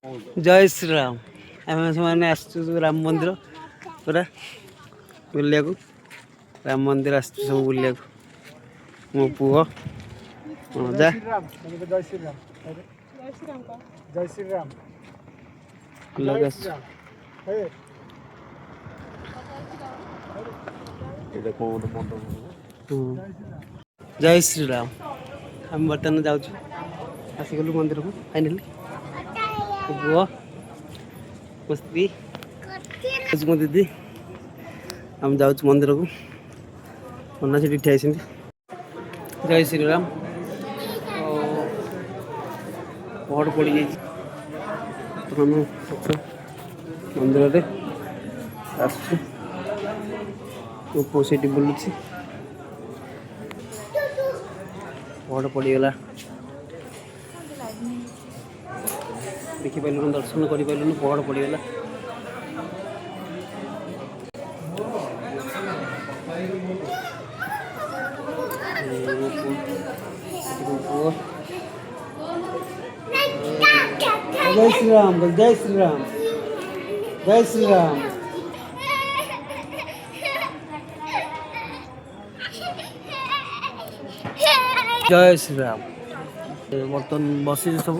जय श्री राम। आम मैंने राम मंदिर पूरा बुलिया राम मंदिर आस सब बुलिया मो पुओ जा जय श्री राम। जय श्री राम। जय श्री राम। आम बर्तमान जाऊँ आसिगलु मंदिर को फाइनाली पुओ मो स्त्री मो दीदी आम जाऊँ मंदिर को मना से ठिया। जय श्री राम। पहाड़ पड़ जाइए मंदिर आसो बुलूँ पहाड़ पड़गला देखिपार दर्शन कर पहाड़ पड़गला जय श्री राम। जय श्री राम। जय श्री राम। जय श्री राम। बर्तन बसी सब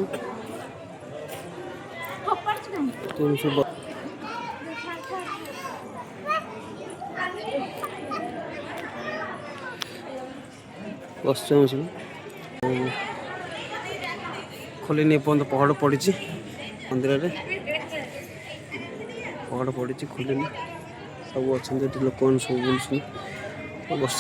बस खोलनी एपर्त पहाड़ पड़ी मंदिर में पहाड़ पड़ी खोलनी सब अच्छा लोक सब बुलूँ बस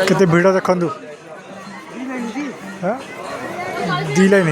केते भिड़ देखु दी लाइन